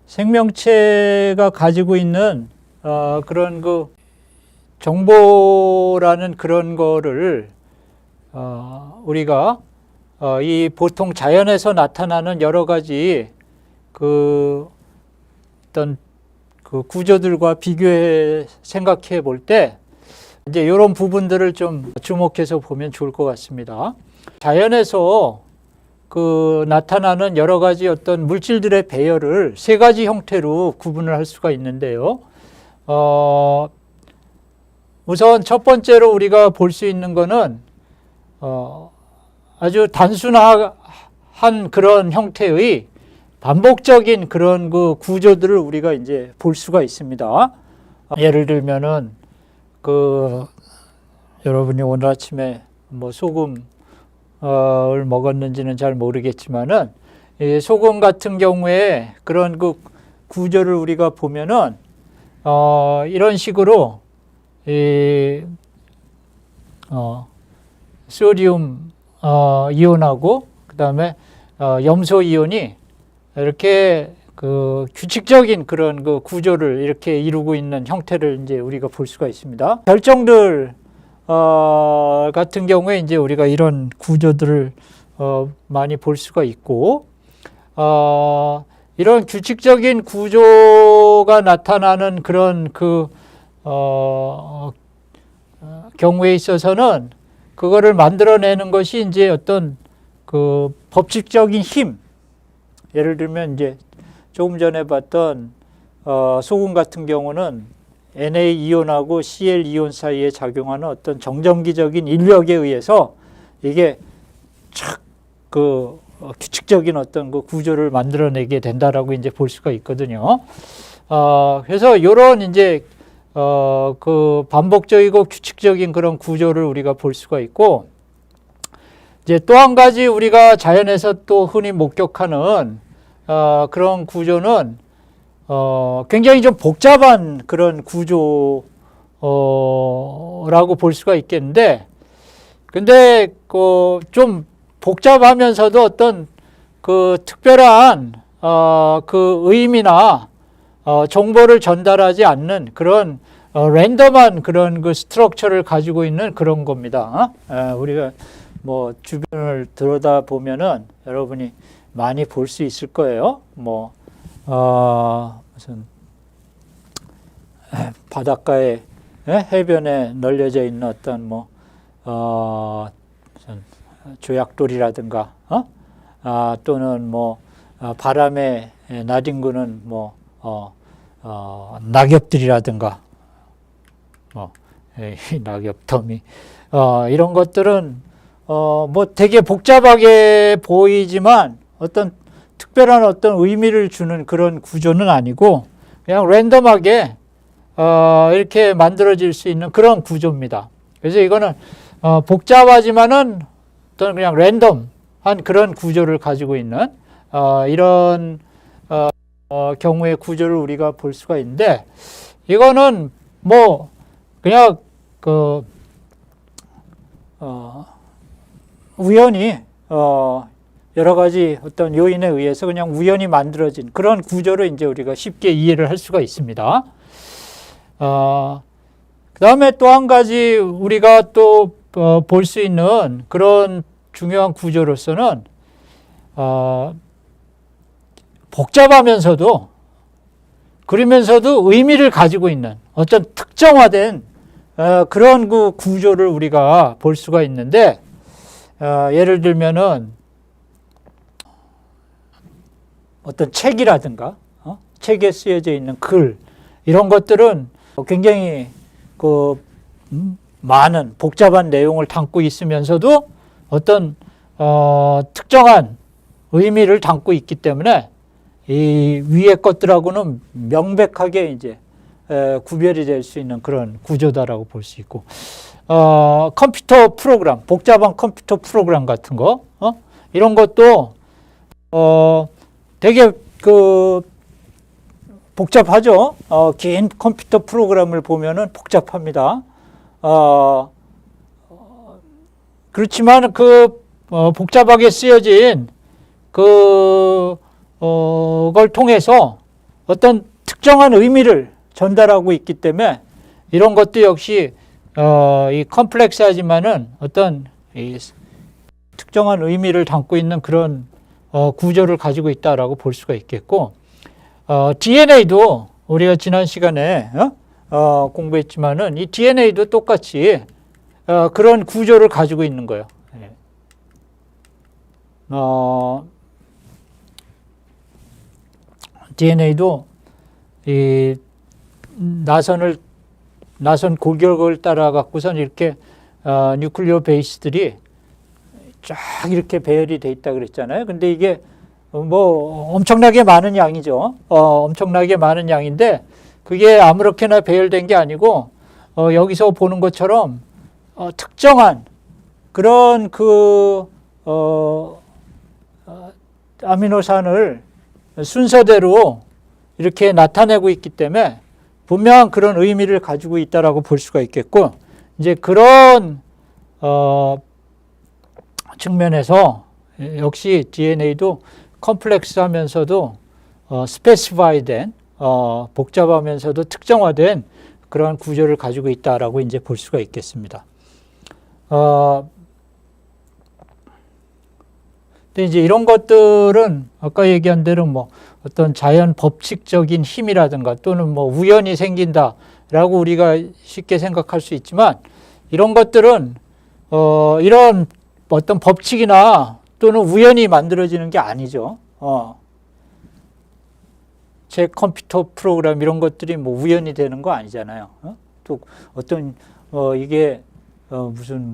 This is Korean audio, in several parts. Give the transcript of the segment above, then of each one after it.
생명체가 가지고 있는 그런 그 정보라는 그런 거를 우리가 이 보통 자연에서 나타나는 여러 가지 그 어떤 그 구조들과 비교해 생각해 볼 때 이제 이런 부분들을 좀 주목해서 보면 좋을 것 같습니다. 자연에서 그 나타나는 여러 가지 어떤 물질들의 배열을 세 가지 형태로 구분을 할 수가 있는데요. 우선 첫 번째로 우리가 볼 수 있는 거는 아주 단순한 그런 형태의 반복적인 그런 그 구조들을 우리가 이제 볼 수가 있습니다. 예를 들면은 여러분이 오늘 아침에 뭐 소금을 먹었는지는 잘 모르겠지만은 이 소금 같은 경우에 그런 그 구조를 우리가 보면은 이런 식으로 소디움 이온하고 그다음에 염소 이온이 이렇게 그 규칙적인 그런 그 구조를 이렇게 이루고 있는 형태를 이제 우리가 볼 수가 있습니다. 결정들 같은 경우에 이제 우리가 이런 구조들을 많이 볼 수가 있고, 이런 규칙적인 구조가 나타나는 그런 경우에 있어서는 그거를 만들어내는 것이 이제 어떤 그 법칙적인 힘, 예를 들면 이제 조금 전에 봤던 소금 같은 경우는 Na 이온하고 Cl 이온 사이에 작용하는 어떤 정전기적인 인력에 의해서 이게 착 규칙적인 어떤 그 구조를 만들어내게 된다라고 이제 볼 수가 있거든요. 그래서 이런 이제 그 반복적이고 규칙적인 그런 구조를 우리가 볼 수가 있고, 이제 또 한 가지 우리가 자연에서 또 흔히 목격하는 그런 구조는 굉장히 좀 복잡한 그런 구조라고 볼 수가 있겠는데, 근데 좀 복잡하면서도 어떤 그 특별한 그 의미나 정보를 전달하지 않는 그런 랜덤한 그런 그 스트럭처를 가지고 있는 그런 겁니다. 우리가 뭐 주변을 들여다 보면은 여러분이 많이 볼 수 있을 거예요. 뭐 무슨 바닷가에 해변에 널려져 있는 어떤 뭐 무슨 조약돌이라든가 또는 뭐 바람에 나뒹구는 뭐 낙엽들이라든가 낙엽더미 이런 것들은 뭐 되게 복잡하게 보이지만 어떤 특별한 어떤 의미를 주는 그런 구조는 아니고 그냥 랜덤하게 이렇게 만들어질 수 있는 그런 구조입니다. 그래서 이거는 복잡하지만은 어떤 그냥 랜덤한 그런 구조를 가지고 있는 이런 경우의 구조를 우리가 볼 수가 있는데, 이거는 뭐 그냥 우연히 여러 가지 어떤 요인에 의해서 그냥 우연히 만들어진 그런 구조를 이제 우리가 쉽게 이해를 할 수가 있습니다. 그 다음에 또 한 가지 우리가 또 볼 수 있는 그런 중요한 구조로서는 복잡하면서도 그러면서도 의미를 가지고 있는 어떤 특정화된 그런 그 구조를 우리가 볼 수가 있는데, 예를 들면은 어떤 책이라든가 책에 쓰여져 있는 글, 이런 것들은 굉장히 많은 복잡한 내용을 담고 있으면서도 어떤 특정한 의미를 담고 있기 때문에 이 위의 것들하고는 명백하게 이제 구별이 될 수 있는 그런 구조다라고 볼 수 있고, 컴퓨터 프로그램, 복잡한 컴퓨터 프로그램 같은 거, 이런 것도 되게 복잡하죠. 긴 컴퓨터 프로그램을 보면은 복잡합니다. 그렇지만 복잡하게 쓰여진 그걸 통해서 어떤 특정한 의미를 전달하고 있기 때문에 이런 것도 역시 이 컴플렉스하지만은 어떤 이 특정한 의미를 담고 있는 그런 구조를 가지고 있다라고 볼 수가 있겠고, DNA도 우리가 지난 시간에 공부했지만은 이 DNA도 똑같이 그런 구조를 가지고 있는 거예요. DNA도 이 나선 골격을 따라 갖고선 이렇게 뉴클리오 베이스들이 쫙 이렇게 배열이 돼 있다 그랬잖아요. 근데 이게 뭐 엄청나게 많은 양이죠. 엄청나게 많은 양인데 그게 아무렇게나 배열된 게 아니고 여기서 보는 것처럼 특정한 그런 아미노산을 순서대로 이렇게 나타내고 있기 때문에 분명한 그런 의미를 가지고 있다라고 볼 수가 있겠고, 이제 그런 측면에서 역시 DNA도 컴플렉스하면서도 스페시파이된 복잡하면서도 특정화된 그런 구조를 가지고 있다라고 이제 볼 수가 있겠습니다. 근데 이제 이런 것들은 아까 얘기한 대로 뭐 어떤 자연 법칙적인 힘이라든가 또는 뭐 우연히 생긴다라고 우리가 쉽게 생각할 수 있지만, 이런 것들은 이런 어떤 법칙이나 또는 우연히 만들어지는 게 아니죠. 제 컴퓨터 프로그램 이런 것들이 뭐 우연히 되는 거 아니잖아요. 또 어떤 이게 무슨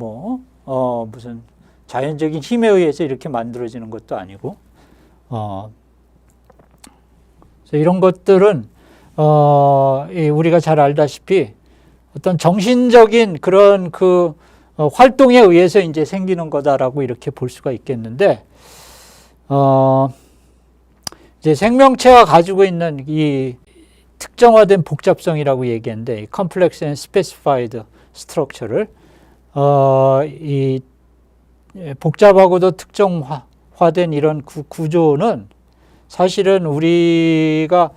무슨 자연적인 힘에 의해서 이렇게 만들어지는 것도 아니고, 그래서 이런 것들은 우리가 잘 알다시피 어떤 정신적인 그런 활동에 의해서 이제 생기는 거다라고 이렇게 볼 수가 있겠는데, 이제 생명체가 가지고 있는 이 특정화된 복잡성이라고 얘기했는데, 이 complex and specified structure를 이 복잡하고도 특정화된 이런 구조는 사실은 우리가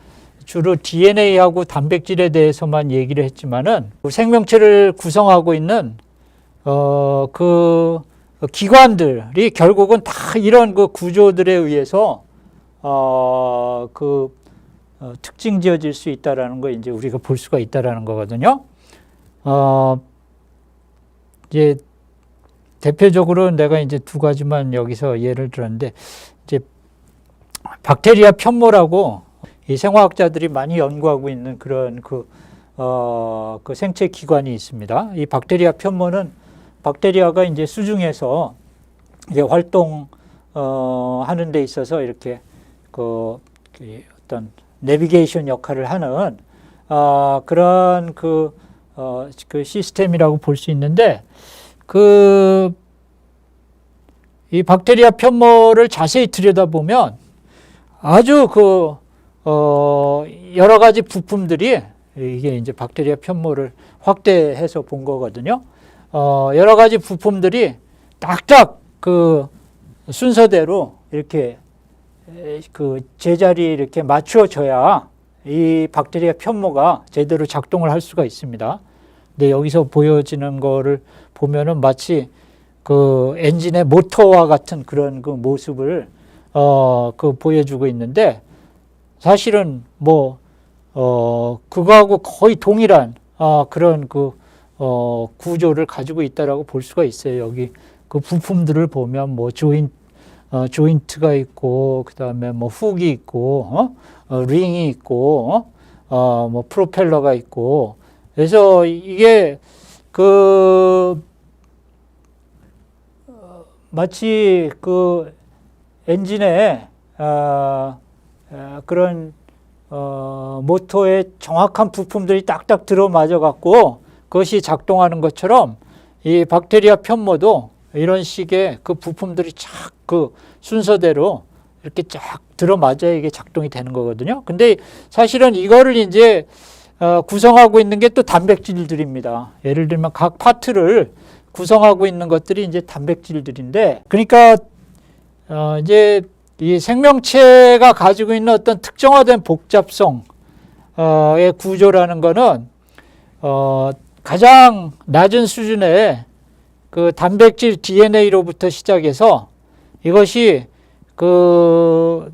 주로 DNA하고 단백질에 대해서만 얘기를 했지만은 생명체를 구성하고 있는 그 기관들이 결국은 다 이런 그 구조들에 의해서 특징 지어질 수 있다라는 거 이제 우리가 볼 수가 있다라는 거거든요. 이제 대표적으로 내가 이제 두 가지만 여기서 예를 들었는데, 이제 박테리아 편모라고 이 생화학자들이 많이 연구하고 있는 그런 그 생체 기관이 있습니다. 이 박테리아 편모는 박테리아가 이제 수중에서 이게 활동 하는 데 있어서 이렇게 어떤 내비게이션 역할을 하는 그런 그 시스템이라고 볼 수 있는데, 이 박테리아 편모를 자세히 들여다보면 아주 여러 가지 부품들이, 이게 이제 박테리아 편모를 확대해서 본 거거든요. 여러 가지 부품들이 딱딱 순서대로 이렇게 제자리에 이렇게 맞춰져야 이 박테리아 편모가 제대로 작동을 할 수가 있습니다. 근데 여기서 보여지는 거를 보면은 마치 엔진의 모터와 같은 그런 모습을 보여주고 있는데, 사실은 그거하고 거의 동일한 그런 구조를 가지고 있다라고 볼 수가 있어요. 여기 그 부품들을 보면 조인트가 있고, 그 다음에 훅이 있고, 링이 있고, 프로펠러가 있고, 그래서 이게 마치 엔진에 그런 모터에 정확한 부품들이 딱딱 들어맞아 갖고 그것이 작동하는 것처럼 이 박테리아 편모도 이런 식의 그 부품들이 쫙 순서대로 이렇게 쫙 들어맞아야 이게 작동이 되는 거거든요. 근데 사실은 이거를 이제 구성하고 있는 게 또 단백질들입니다. 예를 들면 각 파트를 구성하고 있는 것들이 이제 단백질들인데, 그러니까 이제 이 생명체가 가지고 있는 어떤 특정화된 복잡성의 구조라는 거는 가장 낮은 수준의 그 단백질 DNA로부터 시작해서 이것이 그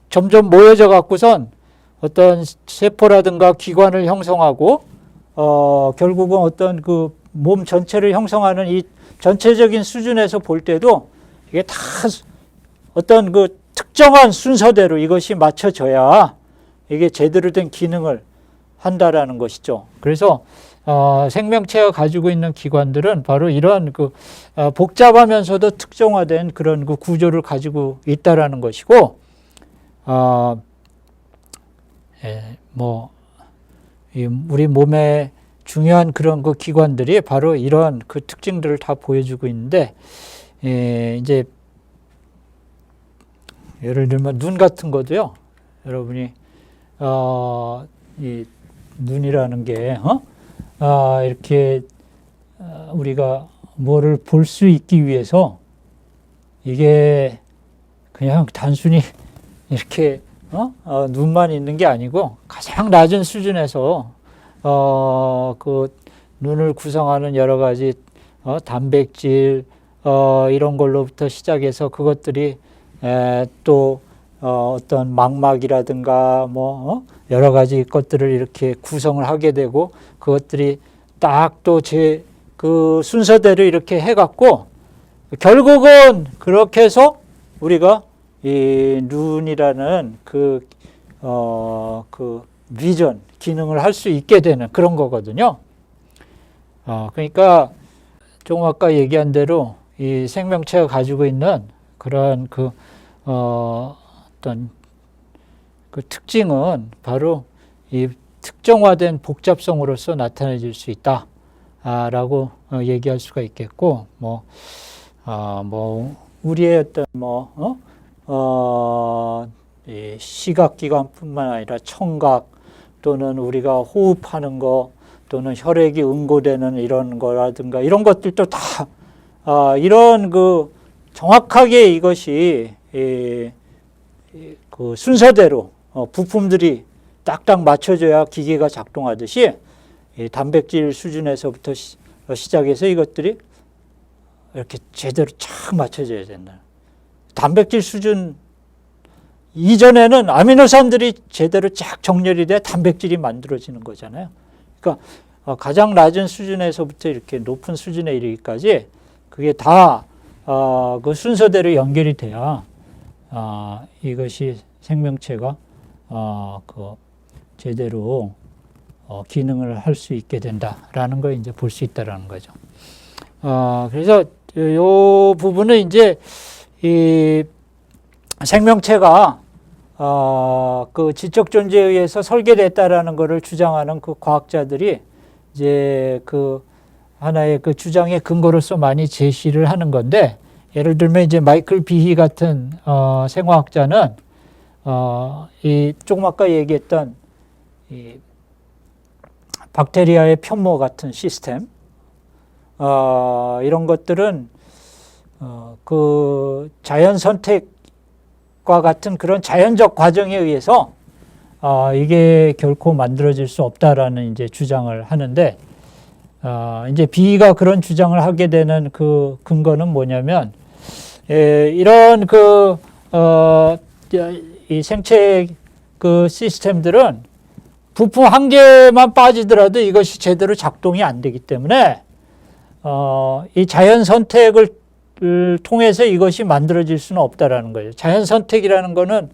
점점 모여져 갖고선 어떤 세포라든가 기관을 형성하고 결국은 어떤 그 몸 전체를 형성하는 이 전체적인 수준에서 볼 때도 이게 다 어떤 그 특정한 순서대로 이것이 맞춰져야 이게 제대로 된 기능을 한다라는 것이죠. 그래서 생명체가 가지고 있는 기관들은 바로 이런 그 복잡하면서도 특정화된 그런 그 구조를 가지고 있다라는 것이고, 우리 몸의 중요한 그런 그 기관들이 바로 이런 그 특징들을 다 보여주고 있는데, 이제 예를 들면 눈 같은 거도요. 여러분이 이 눈이라는 게 이렇게 우리가 뭐를 볼 수 있기 위해서 이게 그냥 단순히 이렇게 눈만 있는 게 아니고 가장 낮은 수준에서 그 눈을 구성하는 여러 가지 단백질 이런 걸로부터 시작해서 그것들이 또 어떤 망막이라든가 여러 가지 것들을 이렇게 구성을 하게 되고 그것들이 딱 또 그 순서대로 이렇게 해갖고 결국은 그렇게 해서 우리가 이 눈이라는 그 비전 기능을 할 수 있게 되는 그런 거거든요. 그러니까 조금 아까 얘기한 대로 이 생명체가 가지고 있는 그런 어떤 그 특징은 바로 이 특정화된 복잡성으로서 나타내질 수 있다라고 얘기할 수가 있겠고, 우리의 어떤 이 시각기관뿐만 아니라 청각 또는 우리가 호흡하는 거 또는 혈액이 응고되는 이런 거라든가 이런 것들도 다 이런 그 정확하게 이것이 그 순서대로 부품들이 딱딱 맞춰져야 기계가 작동하듯이 단백질 수준에서부터 시작해서 이것들이 이렇게 제대로 착 맞춰져야 된다. 단백질 수준 이전에는 아미노산들이 제대로 쫙 정렬이 돼 단백질이 만들어지는 거잖아요. 그러니까 가장 낮은 수준에서부터 이렇게 높은 수준에 이르기까지 그게 다 그 순서대로 연결이 돼야 이것이 생명체가 그 제대로 기능을 할 수 있게 된다라는 걸 이제 볼 수 있다라는 거죠. 그래서 요 부분은 이제 이 생명체가 그 지적 존재에 의해서 설계됐다라는 것을 주장하는 그 과학자들이 이제 그 하나의 그 주장의 근거로서 많이 제시를 하는 건데, 예를 들면 이제 마이클 비히 같은 생화학자는 이 조금 아까 얘기했던 이 박테리아의 편모 같은 시스템 이런 것들은 그 자연 선택과 같은 그런 자연적 과정에 의해서 이게 결코 만들어질 수 없다라는 이제 주장을 하는데, 이제 비가 그런 주장을 하게 되는 그 근거는 뭐냐면, 이런 이 생체 그 시스템들은 부품 한 개만 빠지더라도 이것이 제대로 작동이 안 되기 때문에 이 자연 선택을 통해서 이것이 만들어질 수는 없다라는 거예요. 자연 선택이라는 거는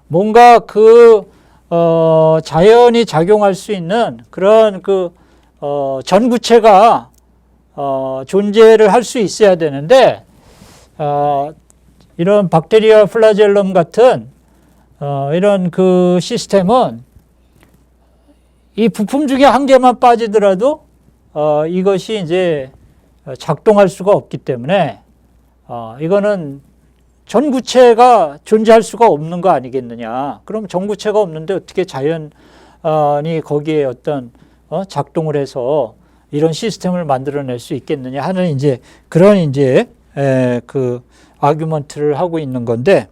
뭔가 자연이 작용할 수 있는 그런 전구체가 존재를 할 수 있어야 되는데, 이런 박테리아 플라젤럼 같은 이런 그 시스템은 이 부품 중에 한 개만 빠지더라도 이것이 이제 작동할 수가 없기 때문에 이거는 전구체가 존재할 수가 없는 거 아니겠느냐. 그럼 전구체가 없는데 어떻게 자연이 거기에 어떤 작동을 해서 이런 시스템을 만들어낼 수 있겠느냐 하는 이제 그런 이제 그 아규먼트를 하고 있는 건데,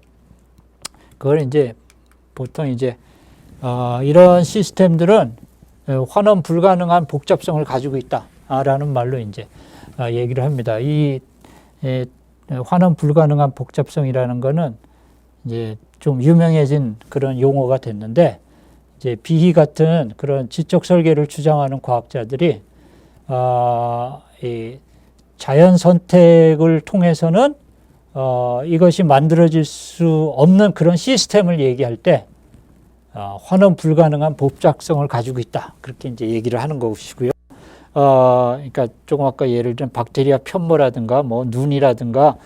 그걸 이제 보통 이제 이런 시스템들은 환원 불가능한 복잡성을 가지고 있다라는 말로 이제 얘기를 합니다. 이 환원 불가능한 복잡성이라는 거는 이제 좀 유명해진 그런 용어가 됐는데, 이제 비희 같은 그런 지적 설계를 주장하는 과학자들이 이 자연 선택을 통해서는 이것이 만들어질 수 없는 그런 시스템을 얘기할 때 환원 불가능한 복잡성을 가지고 있다, 그렇게 이제 얘기를 하는 것이고요. 그러니까 조금 아까 예를 들면 박테리아 편모라든가 뭐 눈이라든가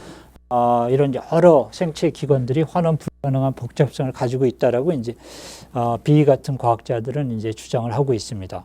이런 여러 생체 기관들이 환원 불가능한 복잡성을 가지고 있다라고 이제 비희 같은 과학자들은 이제 주장을 하고 있습니다.